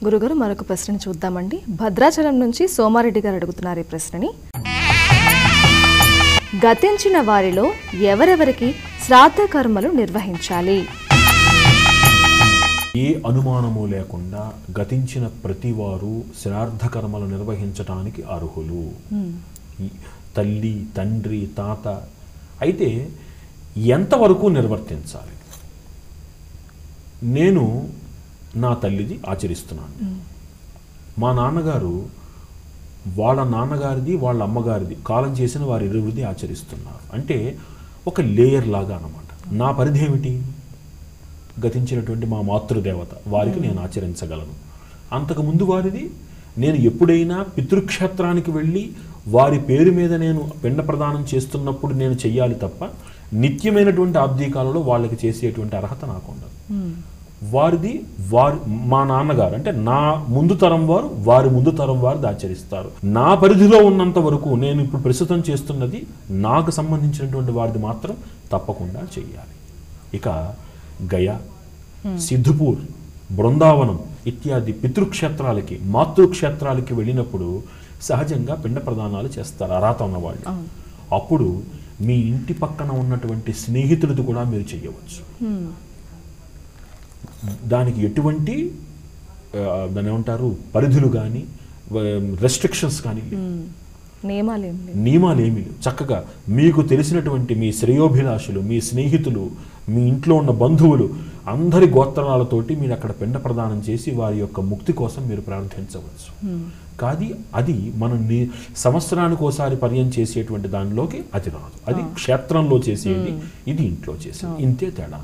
గురుగారు మరొక ప్రశ్నని చూద్దామండి. భద్రాచలం నుంచి సోమారెడ్డి గారు అడుగుతున్నారు ఈ ప్రశ్నని. గతించిన వారిలో ఎవరెవరికి శ్రాద్ధ కర్మలు నిర్వహించాలి? ఏ అనుమానము లేకుండా గతించిన ప్రతి వారు శ్రాద్ధ కర్మలు నిర్వహించడానికి అర్హులు. తల్లి, తండ్రి, తాత. అయితే ఎంతవరకు నిర్వర్తించాలి? నేను నా తల్లిది ఆచరిస్తున్నాను. మా నాన్నగారు వాళ్ళ నాన్నగారిది, వాళ్ళ అమ్మగారిది, కాలం చేసిన వారి ఇరువురిది ఆచరిస్తున్నారు. అంటే ఒక లేయర్ లాగా అన్నమాట. నా పరిధి ఏమిటి? గతించినటువంటి మా మాతృదేవత వారికి నేను ఆచరించగలను. అంతకుముందు వారిది నేను ఎప్పుడైనా పితృక్షేత్రానికి వెళ్ళి వారి పేరు మీద నేను పిండ ప్రదానం చేస్తున్నప్పుడు నేను చెయ్యాలి తప్ప నిత్యమైనటువంటి ఆబ్దీకాలలో వాళ్ళకి చేసేటువంటి అర్హత నాకు ఉండదు. వారిది మా నాన్నగారు అంటే నా ముందు తరం వారు, వారి ముందు తరం వారిది ఆచరిస్తారు. నా పరిధిలో ఉన్నంత వరకు నేను ఇప్పుడు ప్రస్తుతం చేస్తున్నది నాకు సంబంధించినటువంటి వారిది మాత్రం తప్పకుండా చెయ్యాలి. ఇక గయా, సిద్ధపూర్, బృందావనం ఇత్యాది పితృక్షేత్రాలకి, మాతృక్షేత్రాలకి వెళ్ళినప్పుడు సహజంగా పిండ ప్రదానాలు చేస్తారు అర్హత ఉన్నవాళ్ళు. అప్పుడు మీ ఇంటి పక్కన ఉన్నటువంటి స్నేహితులది కూడా మీరు చెయ్యవచ్చు. దానికి ఎటువంటి దాని ఏమంటారు పరిధులు కానీ రెస్ట్రిక్షన్స్ కానీ నియమాలు ఏమీ లేవు. చక్కగా మీకు తెలిసినటువంటి మీ శ్రేయోభిలాషులు, మీ స్నేహితులు, మీ ఇంట్లో ఉన్న బంధువులు అందరి గోత్రాలతోటి మీరు అక్కడ పిండ ప్రదానం చేసి వారి యొక్క ముక్తి కోసం మీరు ప్రార్థించవచ్చు. కానీ అది మనం సంవత్సరానికి ఒకసారి పర్యం చేసేటువంటి దానిలోకి అది రాదు. అది క్షేత్రంలో చేసేది, ఇది ఇంట్లో చేసేది. ఇంతే తేడా.